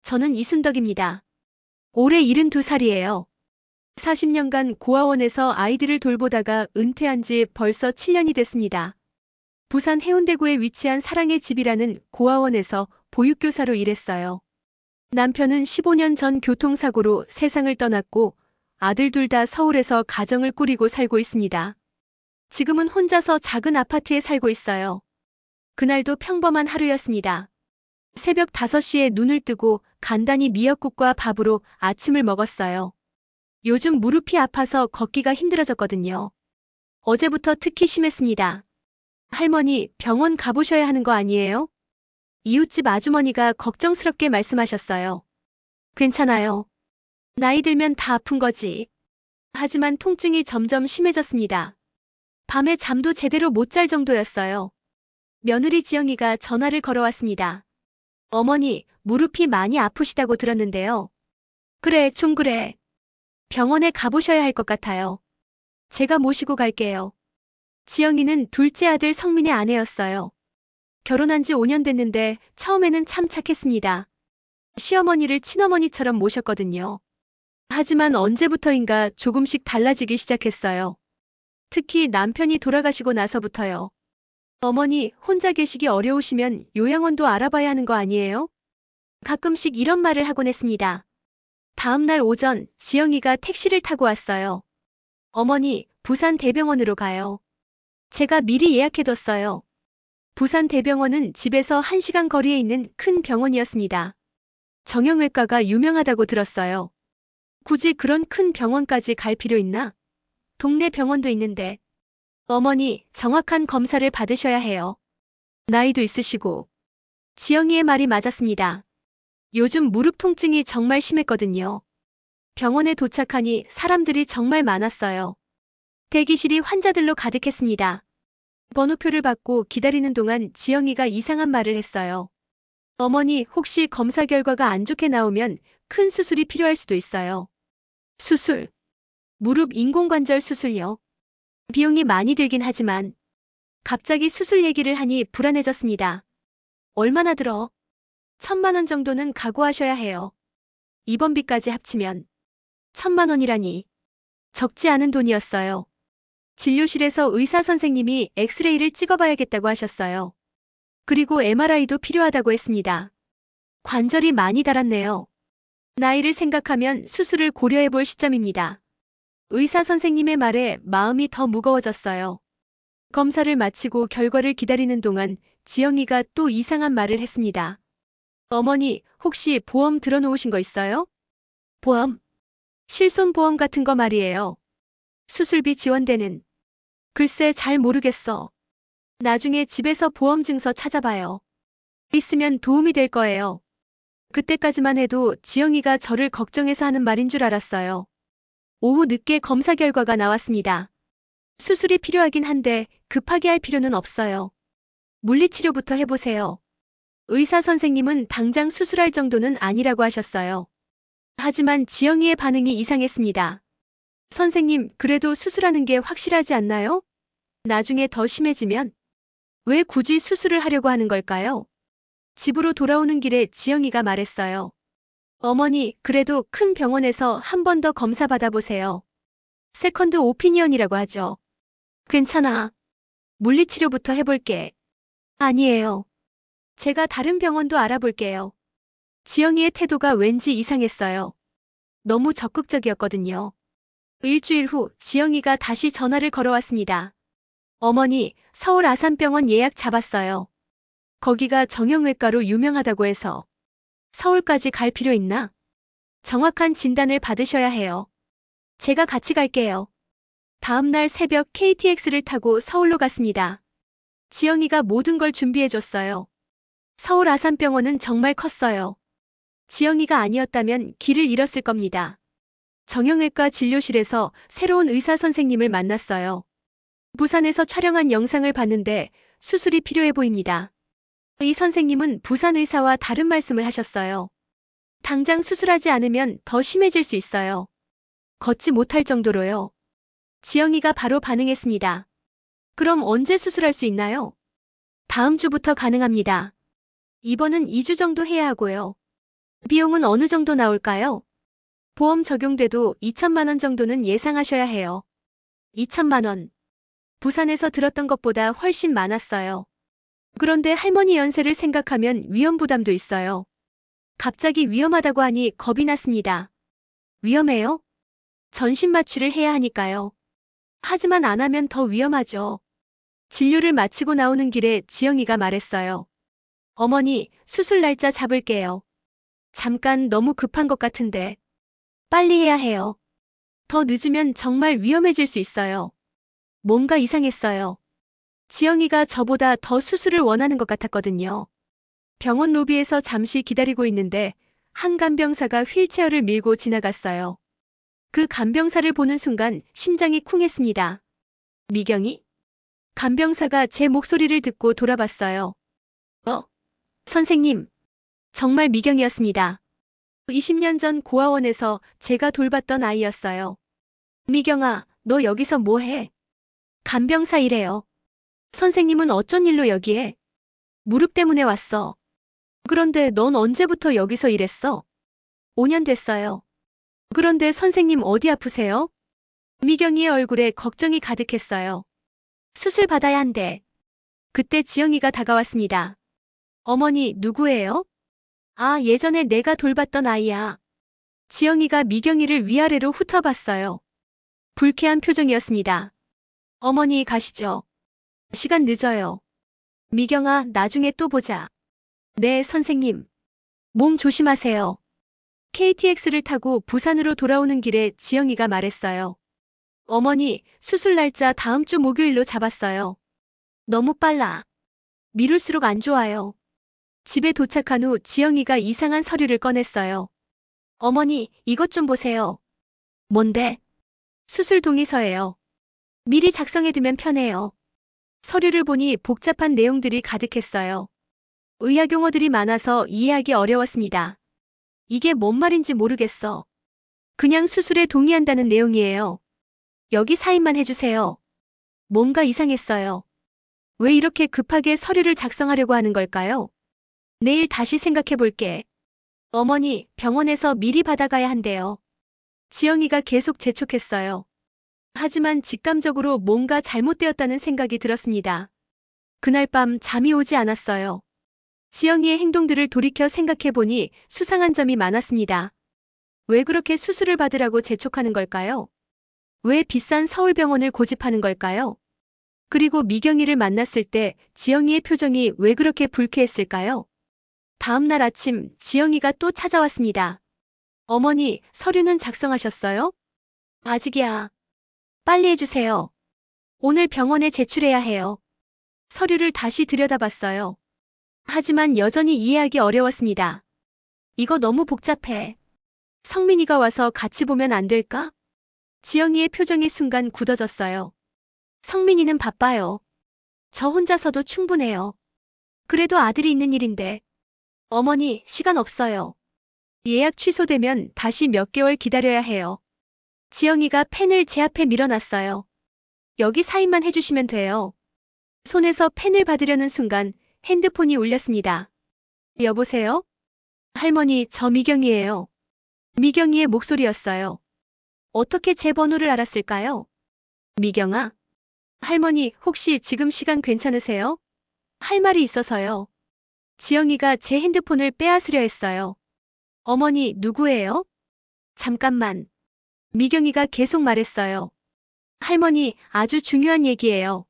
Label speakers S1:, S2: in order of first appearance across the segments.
S1: 저는 이순덕입니다. 올해 72살이에요. 40년간 고아원에서 아이들을 돌보다가 은퇴한 지 벌써 7년이 됐습니다. 부산 해운대구에 위치한 사랑의 집이라는 고아원에서 보육교사로 일했어요. 남편은 15년 전 교통사고로 세상을 떠났고 아들 둘 다 서울에서 가정을 꾸리고 살고 있습니다. 지금은 혼자서 작은 아파트에 살고 있어요. 그날도 평범한 하루였습니다. 새벽 5시에 눈을 뜨고 간단히 미역국과 밥으로 아침을 먹었어요. 요즘 무릎이 아파서 걷기가 힘들어졌거든요. 어제부터 특히 심했습니다. 할머니, 병원 가보셔야 하는 거 아니에요? 이웃집 아주머니가 걱정스럽게 말씀하셨어요. 괜찮아요. 나이 들면 다 아픈 거지. 하지만 통증이 점점 심해졌습니다. 밤에 잠도 제대로 못 잘 정도였어요. 며느리 지영이가 전화를 걸어왔습니다. 어머니, 무릎이 많이 아프시다고 들었는데요. 그래, 좀 그래. 병원에 가보셔야 할 것 같아요. 제가 모시고 갈게요. 지영이는 둘째 아들 성민의 아내였어요. 결혼한 지 5년 됐는데 처음에는 참 착했습니다. 시어머니를 친어머니처럼 모셨거든요. 하지만 언제부터인가 조금씩 달라지기 시작했어요. 특히 남편이 돌아가시고 나서부터요. 어머니, 혼자 계시기 어려우시면 요양원도 알아봐야 하는 거 아니에요? 가끔씩 이런 말을 하곤 했습니다. 다음 날 오전, 지영이가 택시를 타고 왔어요. 어머니, 부산 대병원으로 가요. 제가 미리 예약해뒀어요. 부산 대병원은 집에서 1시간 거리에 있는 큰 병원이었습니다. 정형외과가 유명하다고 들었어요. 굳이 그런 큰 병원까지 갈 필요 있나? 동네 병원도 있는데. 어머니, 정확한 검사를 받으셔야 해요. 나이도 있으시고. 지영이의 말이 맞았습니다. 요즘 무릎 통증이 정말 심했거든요. 병원에 도착하니 사람들이 정말 많았어요. 대기실이 환자들로 가득했습니다. 번호표를 받고 기다리는 동안 지영이가 이상한 말을 했어요. 어머니, 혹시 검사 결과가 안 좋게 나오면 큰 수술이 필요할 수도 있어요. 수술. 무릎 인공관절 수술요. 비용이 많이 들긴 하지만 갑자기 수술 얘기를 하니 불안해졌습니다. 얼마나 들어? 1,000만 원 정도는 각오하셔야 해요. 입원비까지 합치면 1,000만 원이라니. 적지 않은 돈이었어요. 진료실에서 의사 선생님이 엑스레이를 찍어봐야겠다고 하셨어요. 그리고 MRI도 필요하다고 했습니다. 관절이 많이 닳았네요. 나이를 생각하면 수술을 고려해볼 시점입니다. 의사 선생님의 말에 마음이 더 무거워졌어요. 검사를 마치고 결과를 기다리는 동안 지영이가 또 이상한 말을 했습니다. 어머니, 혹시 보험 들어놓으신 거 있어요? 보험? 실손보험 같은 거 말이에요. 수술비 지원되는. 글쎄 잘 모르겠어. 나중에 집에서 보험 증서 찾아봐요. 있으면 도움이 될 거예요. 그때까지만 해도 지영이가 저를 걱정해서 하는 말인 줄 알았어요. 오후 늦게 검사 결과가 나왔습니다. 수술이 필요하긴 한데 급하게 할 필요는 없어요. 물리치료부터 해보세요. 의사 선생님은 당장 수술할 정도는 아니라고 하셨어요. 하지만 지영이의 반응이 이상했습니다. 선생님, 그래도 수술하는 게 확실하지 않나요? 나중에 더 심해지면? 왜 굳이 수술을 하려고 하는 걸까요? 집으로 돌아오는 길에 지영이가 말했어요. 어머니, 그래도 큰 병원에서 한 번 더 검사 받아보세요. 세컨드 오피니언이라고 하죠. 괜찮아. 물리치료부터 해볼게. 아니에요. 제가 다른 병원도 알아볼게요. 지영이의 태도가 왠지 이상했어요. 너무 적극적이었거든요. 일주일 후 지영이가 다시 전화를 걸어왔습니다. 어머니, 서울 아산병원 예약 잡았어요. 거기가 정형외과로 유명하다고 해서. 서울까지 갈 필요 있나? 정확한 진단을 받으셔야 해요. 제가 같이 갈게요. 다음 날 새벽 KTX를 타고 서울로 갔습니다. 지영이가 모든 걸 준비해줬어요. 서울 아산병원은 정말 컸어요. 지영이가 아니었다면 길을 잃었을 겁니다. 정형외과 진료실에서 새로운 의사 선생님을 만났어요. 부산에서 촬영한 영상을 봤는데 수술이 필요해 보입니다. 이 선생님은 부산 의사와 다른 말씀을 하셨어요. 당장 수술하지 않으면 더 심해질 수 있어요. 걷지 못할 정도로요. 지영이가 바로 반응했습니다. 그럼 언제 수술할 수 있나요? 다음 주부터 가능합니다. 입원은 2주 정도 해야 하고요. 비용은 어느 정도 나올까요? 보험 적용돼도 2천만 원 정도는 예상하셔야 해요. 2천만 원. 부산에서 들었던 것보다 훨씬 많았어요. 그런데 할머니 연세를 생각하면 위험 부담도 있어요. 갑자기 위험하다고 하니 겁이 났습니다. 위험해요? 전신 마취를 해야 하니까요. 하지만 안 하면 더 위험하죠. 진료를 마치고 나오는 길에 지영이가 말했어요. 어머니, 수술 날짜 잡을게요. 잠깐 너무 급한 것 같은데. 빨리 해야 해요. 더 늦으면 정말 위험해질 수 있어요. 뭔가 이상했어요. 지영이가 저보다 더 수술을 원하는 것 같았거든요. 병원 로비에서 잠시 기다리고 있는데 한 간병사가 휠체어를 밀고 지나갔어요. 그 간병사를 보는 순간 심장이 쿵했습니다. 미경이? 간병사가 제 목소리를 듣고 돌아봤어요. 선생님. 정말 미경이었습니다. 20년 전 고아원에서 제가 돌봤던 아이였어요. 미경아, 너 여기서 뭐 해? 간병사 일해요. 선생님은 어쩐 일로 여기에? 무릎 때문에 왔어. 그런데 넌 언제부터 여기서 일했어? 5년 됐어요. 그런데 선생님 어디 아프세요? 미경이의 얼굴에 걱정이 가득했어요. 수술 받아야 한대. 그때 지영이가 다가왔습니다. 어머니, 누구예요? 아, 예전에 내가 돌봤던 아이야. 지영이가 미경이를 위아래로 훑어봤어요. 불쾌한 표정이었습니다. 어머니 가시죠. 시간 늦어요. 미경아, 나중에 또 보자. 네, 선생님. 몸 조심하세요. KTX를 타고 부산으로 돌아오는 길에 지영이가 말했어요. 어머니, 수술 날짜 다음 주 목요일로 잡았어요. 너무 빨라. 미룰수록 안 좋아요. 집에 도착한 후 지영이가 이상한 서류를 꺼냈어요. 어머니, 이것 좀 보세요. 뭔데? 수술 동의서예요. 미리 작성해두면 편해요. 서류를 보니 복잡한 내용들이 가득했어요. 의학 용어들이 많아서 이해하기 어려웠습니다. 이게 뭔 말인지 모르겠어. 그냥 수술에 동의한다는 내용이에요. 여기 사인만 해주세요. 뭔가 이상했어요. 왜 이렇게 급하게 서류를 작성하려고 하는 걸까요? 내일 다시 생각해 볼게. 어머니, 병원에서 미리 받아가야 한대요. 지영이가 계속 재촉했어요. 하지만 직감적으로 뭔가 잘못되었다는 생각이 들었습니다. 그날 밤 잠이 오지 않았어요. 지영이의 행동들을 돌이켜 생각해 보니 수상한 점이 많았습니다. 왜 그렇게 수술을 받으라고 재촉하는 걸까요? 왜 비싼 서울병원을 고집하는 걸까요? 그리고 미경이를 만났을 때 지영이의 표정이 왜 그렇게 불쾌했을까요? 다음 날 아침 지영이가 또 찾아왔습니다. 어머니, 서류는 작성하셨어요? 아직이야. 빨리 해주세요. 오늘 병원에 제출해야 해요. 서류를 다시 들여다봤어요. 하지만 여전히 이해하기 어려웠습니다. 이거 너무 복잡해. 성민이가 와서 같이 보면 안 될까? 지영이의 표정이 순간 굳어졌어요. 성민이는 바빠요. 저 혼자서도 충분해요. 그래도 아들이 있는 일인데. 어머니, 시간 없어요. 예약 취소되면 다시 몇 개월 기다려야 해요. 지영이가 펜을 제 앞에 밀어놨어요. 여기 사인만 해주시면 돼요. 손에서 펜을 받으려는 순간 핸드폰이 울렸습니다. 여보세요? 할머니, 저 미경이에요. 미경이의 목소리였어요. 어떻게 제 번호를 알았을까요? 미경아? 할머니, 혹시 지금 시간 괜찮으세요? 할 말이 있어서요. 지영이가 제 핸드폰을 빼앗으려 했어요. 어머니, 누구예요? 잠깐만. 미경이가 계속 말했어요. 할머니, 아주 중요한 얘기예요.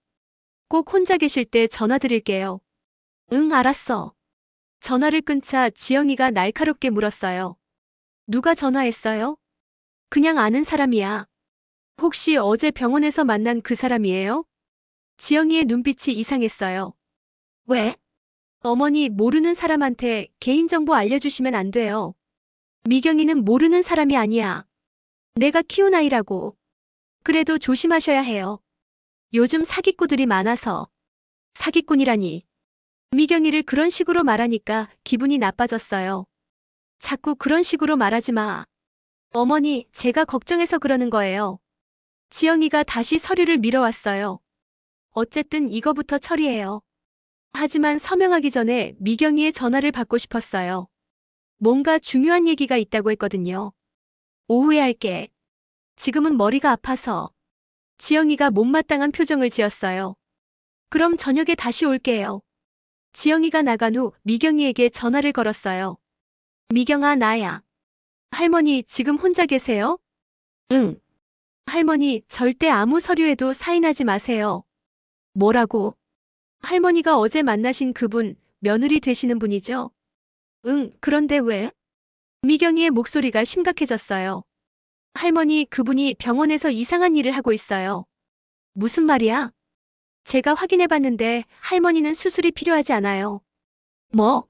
S1: 꼭 혼자 계실 때 전화 드릴게요. 응, 알았어. 전화를 끊자 지영이가 날카롭게 물었어요. 누가 전화했어요? 그냥 아는 사람이야. 혹시 어제 병원에서 만난 그 사람이에요? 지영이의 눈빛이 이상했어요. 왜? 어머니, 모르는 사람한테 개인정보 알려주시면 안 돼요. 미경이는 모르는 사람이 아니야. 내가 키운 아이라고. 그래도 조심하셔야 해요. 요즘 사기꾼들이 많아서. 사기꾼이라니. 미경이를 그런 식으로 말하니까 기분이 나빠졌어요. 자꾸 그런 식으로 말하지 마. 어머니, 제가 걱정해서 그러는 거예요. 지영이가 다시 서류를 밀어왔어요. 어쨌든 이거부터 처리해요. 하지만 서명하기 전에 미경이의 전화를 받고 싶었어요. 뭔가 중요한 얘기가 있다고 했거든요. 오후에 할게. 지금은 머리가 아파서. 지영이가 못마땅한 표정을 지었어요. 그럼 저녁에 다시 올게요. 지영이가 나간 후 미경이에게 전화를 걸었어요. 미경아, 나야. 할머니, 지금 혼자 계세요? 응. 할머니, 절대 아무 서류에도 사인하지 마세요. 뭐라고? 할머니가 어제 만나신 그분, 며느리 되시는 분이죠? 응, 그런데 왜? 미경이의 목소리가 심각해졌어요. 할머니, 그분이 병원에서 이상한 일을 하고 있어요. 무슨 말이야? 제가 확인해봤는데 할머니는 수술이 필요하지 않아요. 뭐?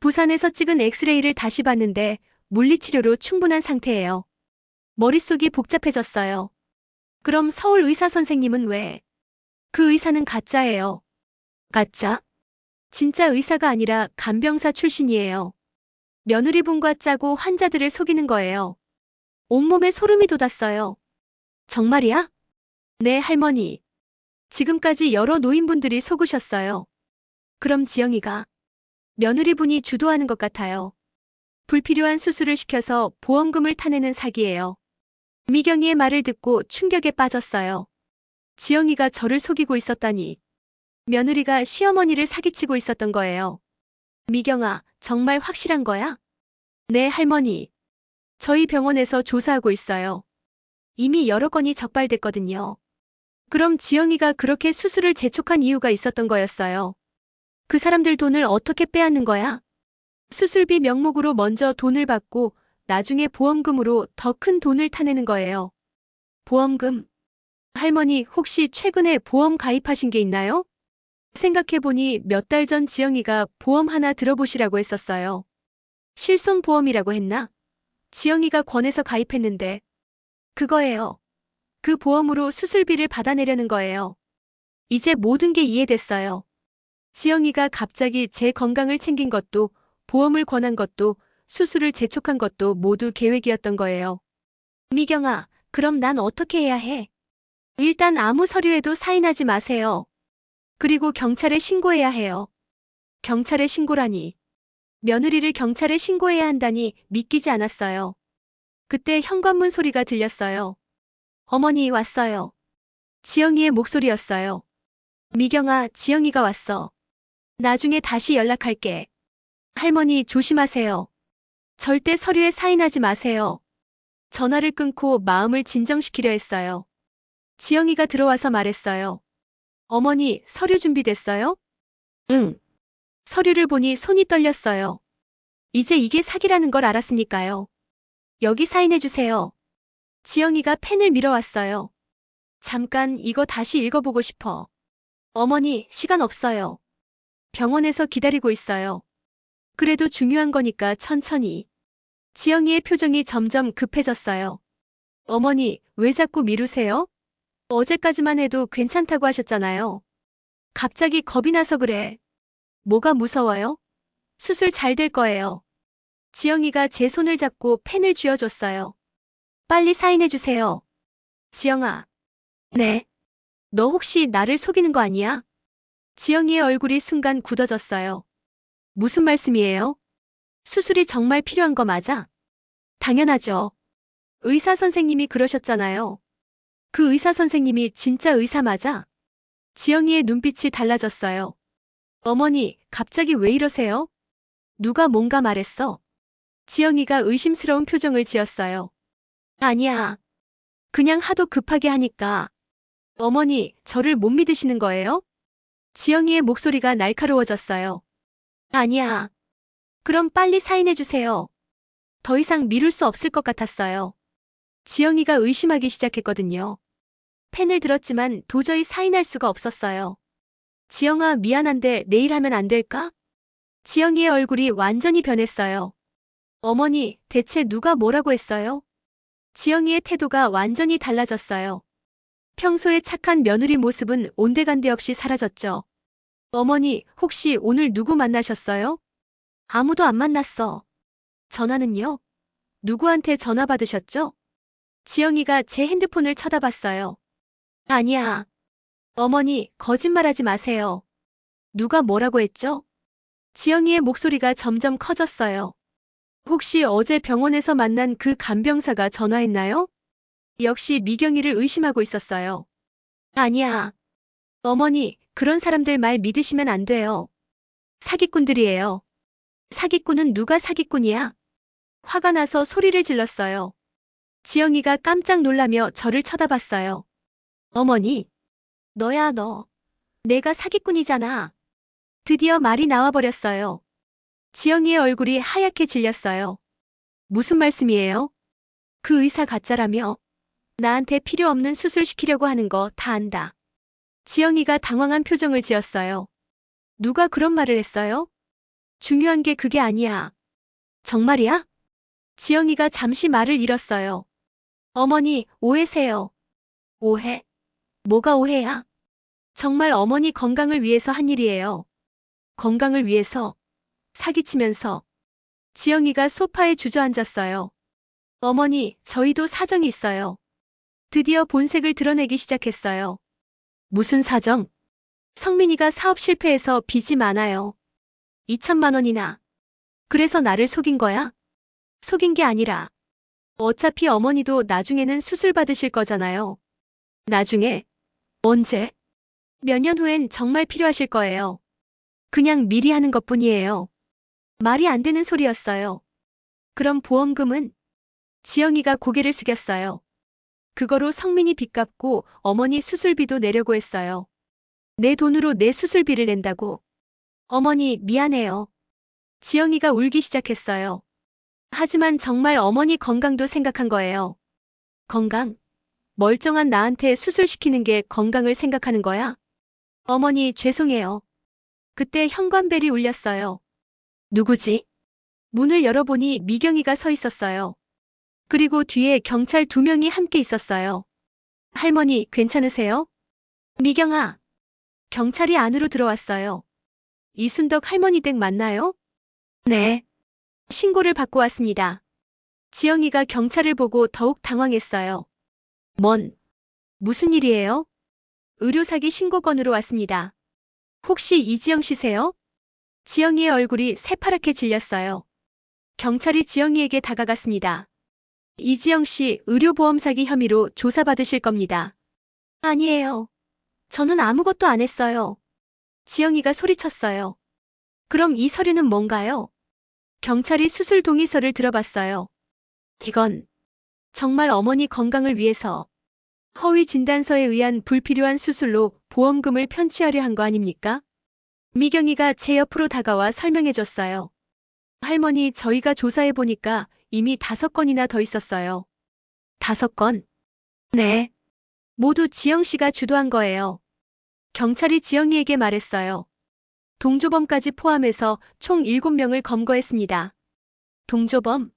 S1: 부산에서 찍은 엑스레이를 다시 봤는데 물리치료로 충분한 상태예요. 머릿속이 복잡해졌어요. 그럼 서울 의사 선생님은 왜? 그 의사는 가짜예요. 가짜? 진짜 의사가 아니라 간병사 출신이에요. 며느리분과 짜고 환자들을 속이는 거예요. 온몸에 소름이 돋았어요. 정말이야? 네, 할머니. 지금까지 여러 노인분들이 속으셨어요. 그럼 지영이가 며느리분이 주도하는 것 같아요. 불필요한 수술을 시켜서 보험금을 타내는 사기예요. 미경이의 말을 듣고 충격에 빠졌어요. 지영이가 저를 속이고 있었다니. 며느리가 시어머니를 사기치고 있었던 거예요. 미경아, 정말 확실한 거야? 네, 할머니. 저희 병원에서 조사하고 있어요. 이미 여러 건이 적발됐거든요. 그럼 지영이가 그렇게 수술을 재촉한 이유가 있었던 거였어요. 그 사람들 돈을 어떻게 빼앗는 거야? 수술비 명목으로 먼저 돈을 받고 나중에 보험금으로 더 큰 돈을 타내는 거예요. 보험금? 할머니, 혹시 최근에 보험 가입하신 게 있나요? 생각해보니 몇 달 전 지영이가 보험 하나 들어보시라고 했었어요. 실손보험이라고 했나? 지영이가 권해서 가입했는데. 그거예요. 그 보험으로 수술비를 받아내려는 거예요. 이제 모든 게 이해됐어요. 지영이가 갑자기 제 건강을 챙긴 것도, 보험을 권한 것도, 수술을 재촉한 것도 모두 계획이었던 거예요. 미경아, 그럼 난 어떻게 해야 해? 일단 아무 서류에도 사인하지 마세요. 그리고 경찰에 신고해야 해요. 경찰에 신고라니. 며느리를 경찰에 신고해야 한다니 믿기지 않았어요. 그때 현관문 소리가 들렸어요. 어머니 왔어요. 지영이의 목소리였어요. 미경아, 지영이가 왔어. 나중에 다시 연락할게. 할머니 조심하세요. 절대 서류에 사인하지 마세요. 전화를 끊고 마음을 진정시키려 했어요. 지영이가 들어와서 말했어요. 어머니, 서류 준비됐어요? 응. 서류를 보니 손이 떨렸어요. 이제 이게 사기라는 걸 알았으니까요. 여기 사인해주세요. 지영이가 펜을 밀어왔어요. 잠깐 이거 다시 읽어보고 싶어. 어머니, 시간 없어요. 병원에서 기다리고 있어요. 그래도 중요한 거니까 천천히. 지영이의 표정이 점점 급해졌어요. 어머니, 왜 자꾸 미루세요? 어제까지만 해도 괜찮다고 하셨잖아요. 갑자기 겁이 나서 그래. 뭐가 무서워요? 수술 잘 될 거예요. 지영이가 제 손을 잡고 펜을 쥐어줬어요. 빨리 사인해주세요. 지영아. 네. 너 혹시 나를 속이는 거 아니야? 지영이의 얼굴이 순간 굳어졌어요. 무슨 말씀이에요? 수술이 정말 필요한 거 맞아? 당연하죠. 의사 선생님이 그러셨잖아요. 그 의사 선생님이 진짜 의사 맞아? 지영이의 눈빛이 달라졌어요. 어머니, 갑자기 왜 이러세요? 누가 뭔가 말했어? 지영이가 의심스러운 표정을 지었어요. 아니야. 그냥 하도 급하게 하니까. 어머니, 저를 못 믿으시는 거예요? 지영이의 목소리가 날카로워졌어요. 아니야. 그럼 빨리 사인해주세요. 더 이상 미룰 수 없을 것 같았어요. 지영이가 의심하기 시작했거든요. 펜을 들었지만 도저히 사인할 수가 없었어요. 지영아, 미안한데 내일 하면 안 될까? 지영이의 얼굴이 완전히 변했어요. 어머니, 대체 누가 뭐라고 했어요? 지영이의 태도가 완전히 달라졌어요. 평소에 착한 며느리 모습은 온데간데 없이 사라졌죠. 어머니, 혹시 오늘 누구 만나셨어요? 아무도 안 만났어. 전화는요? 누구한테 전화 받으셨죠? 지영이가 제 핸드폰을 쳐다봤어요. 아니야. 어머니, 거짓말하지 마세요. 누가 뭐라고 했죠? 지영이의 목소리가 점점 커졌어요. 혹시 어제 병원에서 만난 그 간병사가 전화했나요? 역시 미경이를 의심하고 있었어요. 아니야. 어머니, 그런 사람들 말 믿으시면 안 돼요. 사기꾼들이에요. 사기꾼은 누가 사기꾼이야? 화가 나서 소리를 질렀어요. 지영이가 깜짝 놀라며 저를 쳐다봤어요. 어머니, 너야 너. 내가 사기꾼이잖아. 드디어 말이 나와버렸어요. 지영이의 얼굴이 하얗게 질렸어요. 무슨 말씀이에요? 그 의사 가짜라며? 나한테 필요 없는 수술 시키려고 하는 거 다 안다. 지영이가 당황한 표정을 지었어요. 누가 그런 말을 했어요? 중요한 게 그게 아니야. 정말이야? 지영이가 잠시 말을 잃었어요. 어머니, 오해세요. 오해? 뭐가 오해야? 정말 어머니 건강을 위해서 한 일이에요. 건강을 위해서? 사기치면서. 지영이가 소파에 주저앉았어요. 어머니, 저희도 사정이 있어요. 드디어 본색을 드러내기 시작했어요. 무슨 사정? 성민이가 사업 실패해서 빚이 많아요. 2천만 원이나. 그래서 나를 속인 거야? 속인 게 아니라. 어차피 어머니도 나중에는 수술 받으실 거잖아요. 나중에? 언제? 몇 년 후엔 정말 필요하실 거예요. 그냥 미리 하는 것뿐이에요. 말이 안 되는 소리였어요. 그럼 보험금은? 지영이가 고개를 숙였어요. 그거로 성민이 빚 갚고 어머니 수술비도 내려고 했어요. 내 돈으로 내 수술비를 낸다고. 어머니, 미안해요. 지영이가 울기 시작했어요. 하지만 정말 어머니 건강도 생각한 거예요. 건강? 멀쩡한 나한테 수술시키는 게 건강을 생각하는 거야? 어머니, 죄송해요. 그때 현관벨이 울렸어요. 누구지? 문을 열어보니 미경이가 서 있었어요. 그리고 뒤에 경찰 2명이 함께 있었어요. 할머니, 괜찮으세요? 미경아. 경찰이 안으로 들어왔어요. 이순덕 할머니 댁 맞나요? 네. 신고를 받고 왔습니다. 지영이가 경찰을 보고 더욱 당황했어요. 무슨 일이에요? 의료사기 신고건으로 왔습니다. 혹시 이지영 씨세요? 지영이의 얼굴이 새파랗게 질렸어요. 경찰이 지영이에게 다가갔습니다. 이지영 씨 의료보험 사기 혐의로 조사받으실 겁니다. 아니에요. 저는 아무것도 안 했어요. 지영이가 소리쳤어요. 그럼 이 서류는 뭔가요? 경찰이 수술 동의서를 들어봤어요. 이건 정말 어머니 건강을 위해서 허위 진단서에 의한 불필요한 수술로 보험금을 편취하려 한 거 아닙니까? 미경이가 제 옆으로 다가와 설명해줬어요. 할머니, 저희가 조사해보니까 이미 5건이나 더 있었어요. 5건? 네. 모두 지영 씨가 주도한 거예요. 경찰이 지영이에게 말했어요. 동조범까지 포함해서 총 7명을 검거했습니다. 동조범?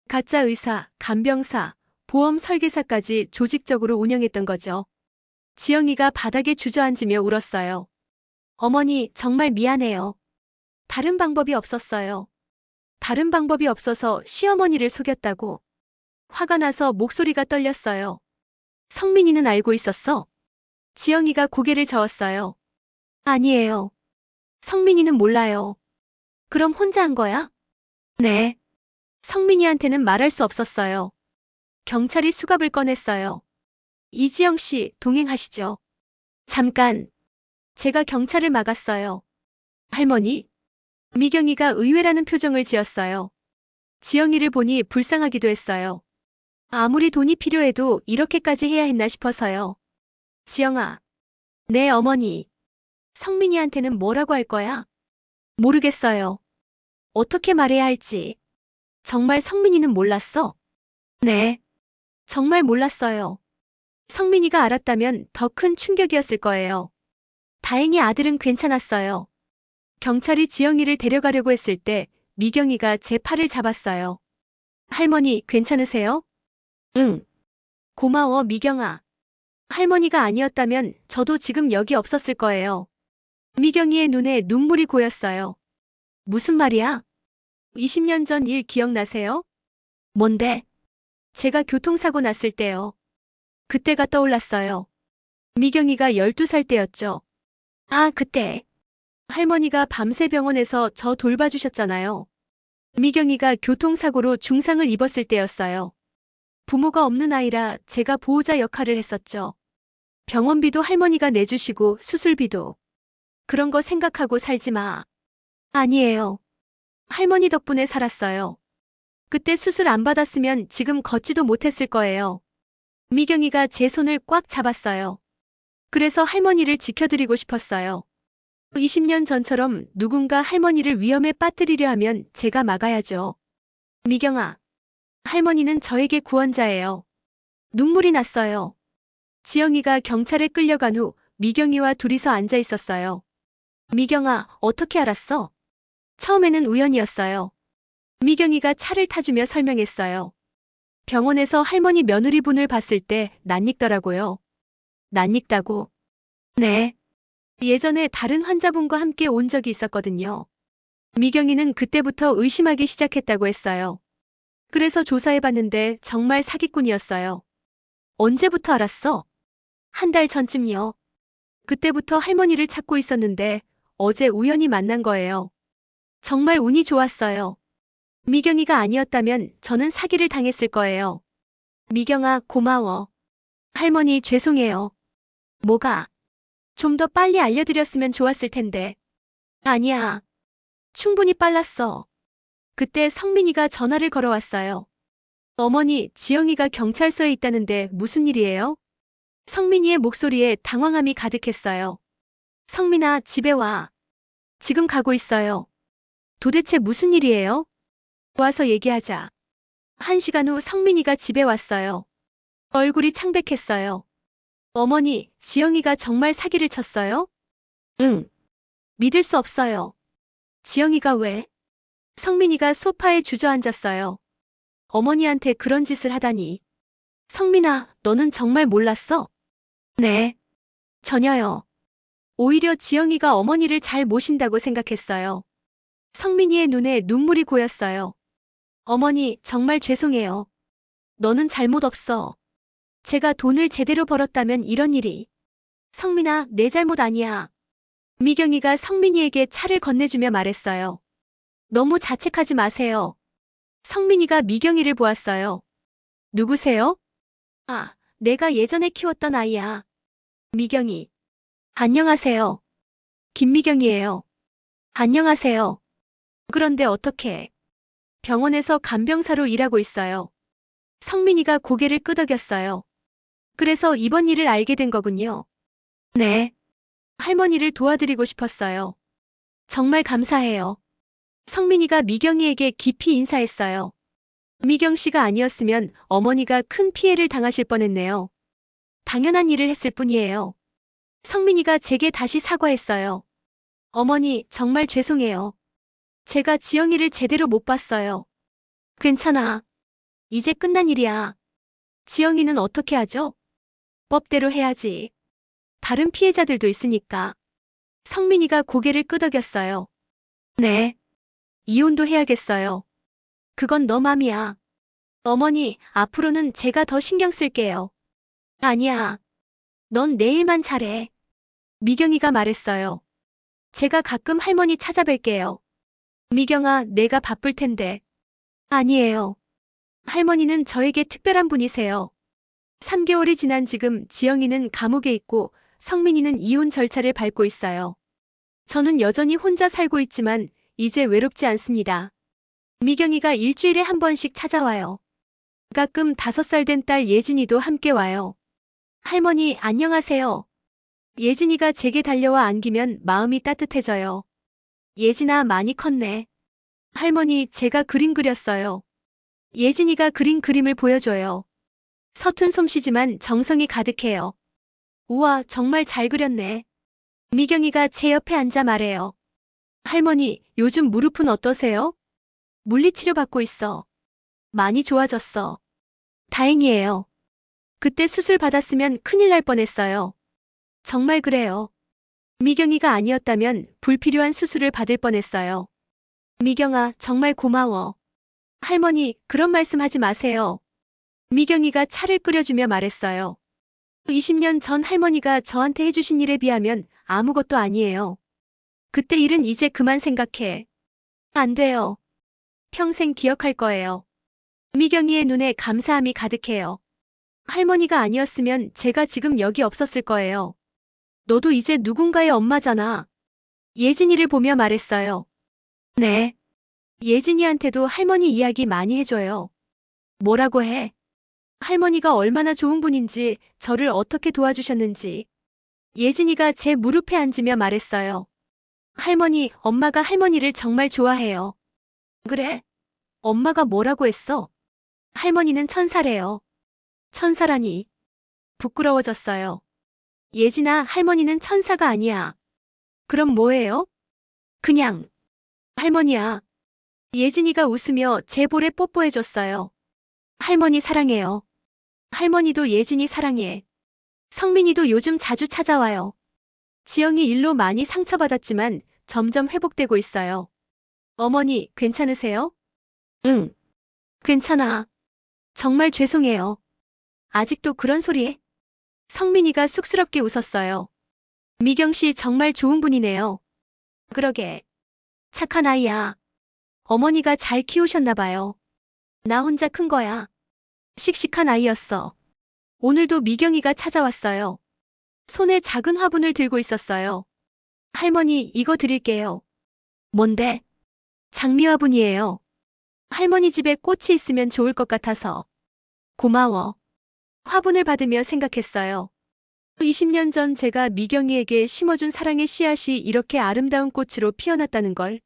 S1: 가짜 의사, 간병사, 보험 설계사까지 조직적으로 운영했던 거죠. 지영이가 바닥에 주저앉으며 울었어요. 어머니, 정말 미안해요. 다른 방법이 없었어요. 다른 방법이 없어서 시어머니를 속였다고. 화가 나서 목소리가 떨렸어요. 성민이는 알고 있었어? 지영이가 고개를 저었어요. 아니에요. 성민이는 몰라요. 그럼 혼자 한 거야? 네. 성민이한테는 말할 수 없었어요. 경찰이 수갑을 꺼냈어요. 이지영 씨, 동행하시죠. 잠깐. 제가 경찰을 막았어요. 할머니? 미경이가 의외라는 표정을 지었어요. 지영이를 보니 불쌍하기도 했어요. 아무리 돈이 필요해도 이렇게까지 해야 했나 싶어서요. 지영아. 네, 어머니. 성민이한테는 뭐라고 할 거야? 모르겠어요. 어떻게 말해야 할지. 정말 성민이는 몰랐어? 네. 정말 몰랐어요. 성민이가 알았다면 더 큰 충격이었을 거예요. 다행히 아들은 괜찮았어요. 경찰이 지영이를 데려가려고 했을 때 미경이가 제 팔을 잡았어요. 할머니, 괜찮으세요? 응. 고마워, 미경아. 할머니가 아니었다면 저도 지금 여기 없었을 거예요. 미경이의 눈에 눈물이 고였어요. 무슨 말이야? 20년 전 일 기억나세요? 뭔데? 제가 교통사고 났을 때요. 그때가 떠올랐어요. 미경이가 12살 때였죠. 아, 그때. 할머니가 밤새 병원에서 저 돌봐주셨잖아요. 미경이가 교통사고로 중상을 입었을 때였어요. 부모가 없는 아이라 제가 보호자 역할을 했었죠. 병원비도 할머니가 내주시고 수술비도. 그런 거 생각하고 살지 마. 아니에요. 할머니 덕분에 살았어요. 그때 수술 안 받았으면 지금 걷지도 못했을 거예요. 미경이가 제 손을 꽉 잡았어요. 그래서 할머니를 지켜드리고 싶었어요. 20년 전처럼 누군가 할머니를 위험에 빠뜨리려 하면 제가 막아야죠. 미경아, 할머니는 저에게 구원자예요. 눈물이 났어요. 지영이가 경찰에 끌려간 후 미경이와 둘이서 앉아 있었어요. 미경아, 어떻게 알았어? 처음에는 우연이었어요. 미경이가 차를 타주며 설명했어요. 병원에서 할머니 며느리분을 봤을 때 낯익더라고요. 낯익다고? 네. 예전에 다른 환자분과 함께 온 적이 있었거든요. 미경이는 그때부터 의심하기 시작했다고 했어요. 그래서 조사해봤는데 정말 사기꾼이었어요. 언제부터 알았어? 한 달 전쯤요. 그때부터 할머니를 찾고 있었는데 어제 우연히 만난 거예요. 정말 운이 좋았어요. 미경이가 아니었다면 저는 사기를 당했을 거예요. 미경아, 고마워. 할머니, 죄송해요. 뭐가? 좀 더 빨리 알려드렸으면 좋았을 텐데. 아니야. 충분히 빨랐어. 그때 성민이가 전화를 걸어왔어요. 어머니, 지영이가 경찰서에 있다는데 무슨 일이에요? 성민이의 목소리에 당황함이 가득했어요. 성민아, 집에 와. 지금 가고 있어요. 도대체 무슨 일이에요? 와서 얘기하자. 1시간 후 성민이가 집에 왔어요. 얼굴이 창백했어요. 어머니, 지영이가 정말 사기를 쳤어요? 응. 믿을 수 없어요. 지영이가 왜? 성민이가 소파에 주저앉았어요. 어머니한테 그런 짓을 하다니. 성민아, 너는 정말 몰랐어? 네. 전혀요. 오히려 지영이가 어머니를 잘 모신다고 생각했어요. 성민이의 눈에 눈물이 고였어요. 어머니, 정말 죄송해요. 너는 잘못 없어. 제가 돈을 제대로 벌었다면 이런 일이. 성민아, 내 잘못 아니야. 미경이가 성민이에게 차를 건네주며 말했어요. 너무 자책하지 마세요. 성민이가 미경이를 보았어요. 누구세요? 아, 내가 예전에 키웠던 아이야. 미경이. 안녕하세요. 김미경이에요. 안녕하세요. 그런데 어떻게? 병원에서 간병사로 일하고 있어요. 성민이가 고개를 끄덕였어요. 그래서 이번 일을 알게 된 거군요. 네. 할머니를 도와드리고 싶었어요. 정말 감사해요. 성민이가 미경이에게 깊이 인사했어요. 미경 씨가 아니었으면 어머니가 큰 피해를 당하실 뻔했네요. 당연한 일을 했을 뿐이에요. 성민이가 제게 다시 사과했어요. 어머니, 정말 죄송해요. 제가 지영이를 제대로 못 봤어요. 괜찮아. 이제 끝난 일이야. 지영이는 어떻게 하죠? 법대로 해야지. 다른 피해자들도 있으니까. 성민이가 고개를 끄덕였어요. 네. 이혼도 해야겠어요. 그건 너 맘이야. 어머니, 앞으로는 제가 더 신경 쓸게요. 아니야. 넌 내일만 잘해. 미경이가 말했어요. 제가 가끔 할머니 찾아뵐게요. 미경아, 내가 바쁠 텐데. 아니에요. 할머니는 저에게 특별한 분이세요. 3개월이 지난 지금 지영이는 감옥에 있고 성민이는 이혼 절차를 밟고 있어요. 저는 여전히 혼자 살고 있지만 이제 외롭지 않습니다. 미경이가 일주일에 한 번씩 찾아와요. 가끔 5살 된 딸 예진이도 함께 와요. 할머니, 안녕하세요. 예진이가 제게 달려와 안기면 마음이 따뜻해져요. 예진아, 많이 컸네. 할머니, 제가 그림 그렸어요. 예진이가 그린 그림을 보여줘요. 서툰 솜씨지만 정성이 가득해요. 우와, 정말 잘 그렸네. 미경이가 제 옆에 앉아 말해요. 할머니, 요즘 무릎은 어떠세요? 물리치료 받고 있어. 많이 좋아졌어. 다행이에요. 그때 수술 받았으면 큰일 날 뻔했어요. 정말 그래요. 미경이가 아니었다면 불필요한 수술을 받을 뻔했어요. 미경아, 정말 고마워. 할머니, 그런 말씀 하지 마세요. 미경이가 차를 끓여주며 말했어요. 20년 전 할머니가 저한테 해주신 일에 비하면 아무것도 아니에요. 그때 일은 이제 그만 생각해. 안 돼요. 평생 기억할 거예요. 미경이의 눈에 감사함이 가득해요. 할머니가 아니었으면 제가 지금 여기 없었을 거예요. 너도 이제 누군가의 엄마잖아. 예진이를 보며 말했어요. 네. 예진이한테도 할머니 이야기 많이 해줘요. 뭐라고 해? 할머니가 얼마나 좋은 분인지, 저를 어떻게 도와주셨는지. 예진이가 제 무릎에 앉으며 말했어요. 할머니, 엄마가 할머니를 정말 좋아해요. 그래? 엄마가 뭐라고 했어? 할머니는 천사래요. 천사라니. 부끄러워졌어요. 예진아, 할머니는 천사가 아니야. 그럼 뭐예요? 그냥 할머니야. 예진이가 웃으며 제 볼에 뽀뽀해줬어요. 할머니 사랑해요. 할머니도 예진이 사랑해. 성민이도 요즘 자주 찾아와요. 지영이 일로 많이 상처받았지만 점점 회복되고 있어요. 어머니, 괜찮으세요? 응, 괜찮아. 정말 죄송해요. 아직도 그런 소리 해? 성민이가 쑥스럽게 웃었어요. 미경 씨 정말 좋은 분이네요. 그러게. 착한 아이야. 어머니가 잘 키우셨나 봐요. 나 혼자 큰 거야. 씩씩한 아이였어. 오늘도 미경이가 찾아왔어요. 손에 작은 화분을 들고 있었어요. 할머니, 이거 드릴게요. 뭔데? 장미 화분이에요. 할머니 집에 꽃이 있으면 좋을 것 같아서. 고마워. 화분을 받으며 생각했어요. 20년 전 제가 미경이에게 심어준 사랑의 씨앗이 이렇게 아름다운 꽃으로 피어났다는 걸.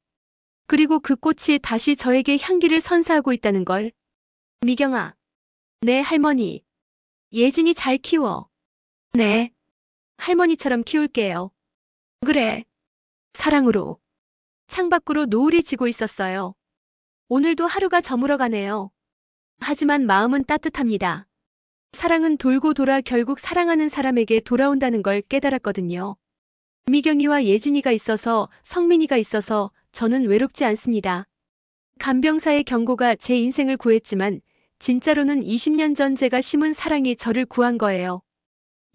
S1: 그리고 그 꽃이 다시 저에게 향기를 선사하고 있다는 걸. 미경아. 네, 할머니. 예진이 잘 키워. 네. 할머니처럼 키울게요. 그래. 사랑으로. 창밖으로 노을이 지고 있었어요. 오늘도 하루가 저물어가네요. 하지만 마음은 따뜻합니다. 사랑은 돌고 돌아 결국 사랑하는 사람에게 돌아온다는 걸 깨달았거든요. 미경이와 예진이가 있어서, 성민이가 있어서 저는 외롭지 않습니다. 간병사의 경고가 제 인생을 구했지만 진짜로는 20년 전 제가 심은 사랑이 저를 구한 거예요.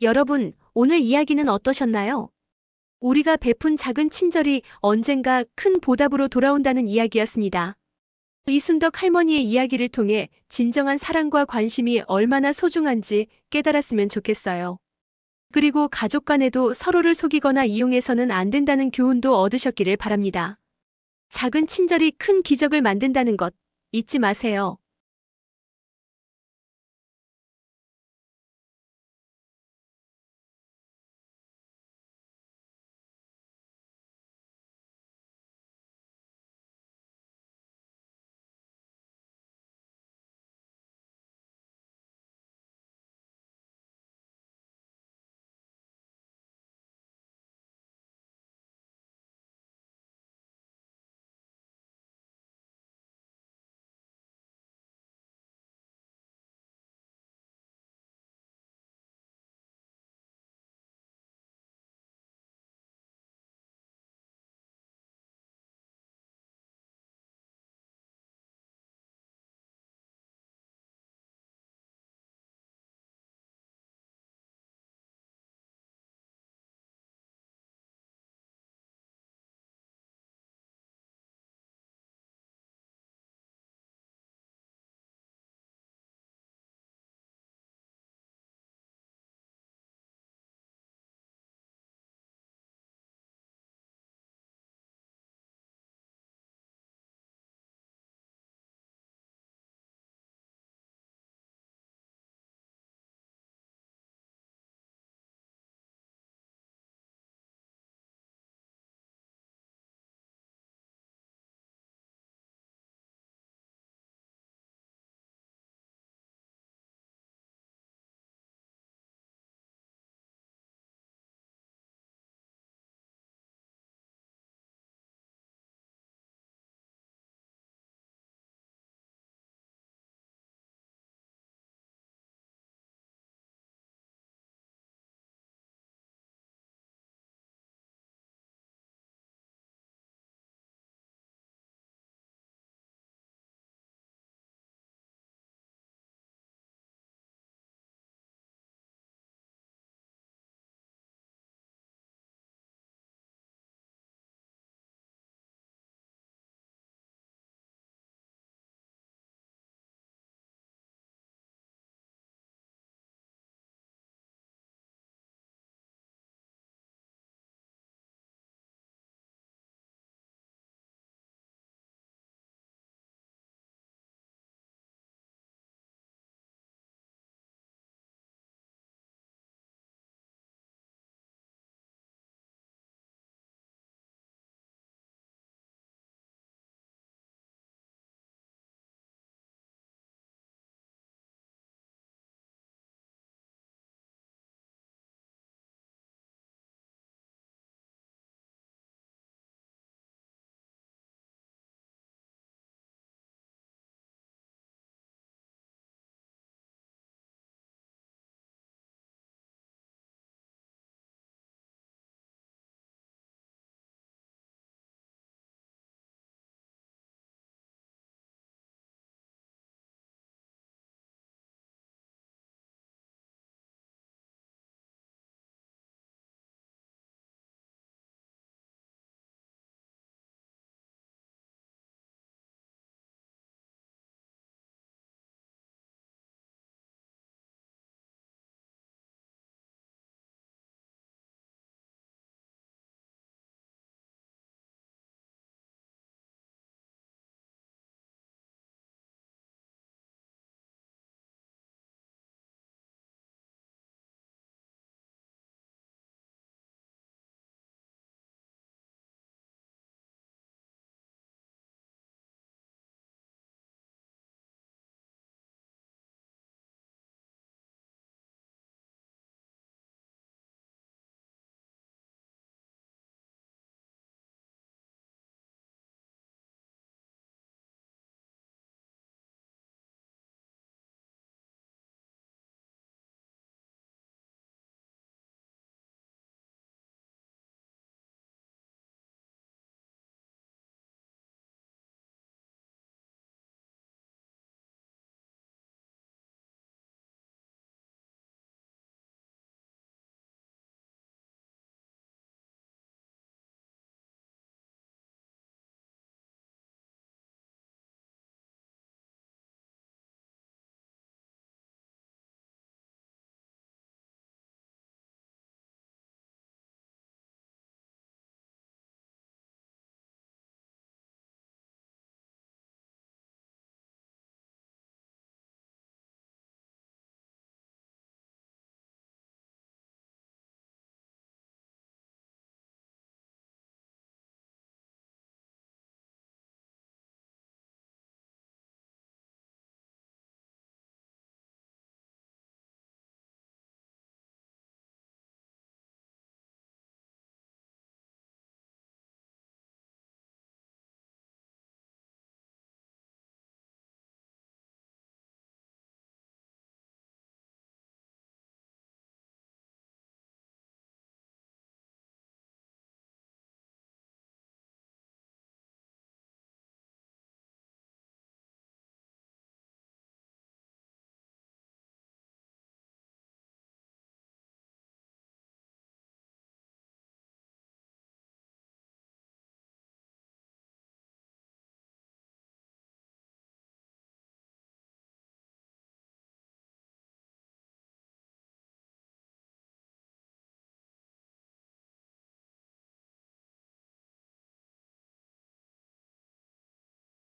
S1: 여러분, 오늘 이야기는 어떠셨나요? 우리가 베푼 작은 친절이 언젠가 큰 보답으로 돌아온다는 이야기였습니다. 이순덕 할머니의 이야기를 통해 진정한 사랑과 관심이 얼마나 소중한지 깨달았으면 좋겠어요. 그리고 가족 간에도 서로를 속이거나 이용해서는 안 된다는 교훈도 얻으셨기를 바랍니다. 작은 친절이 큰 기적을 만든다는 것 잊지 마세요.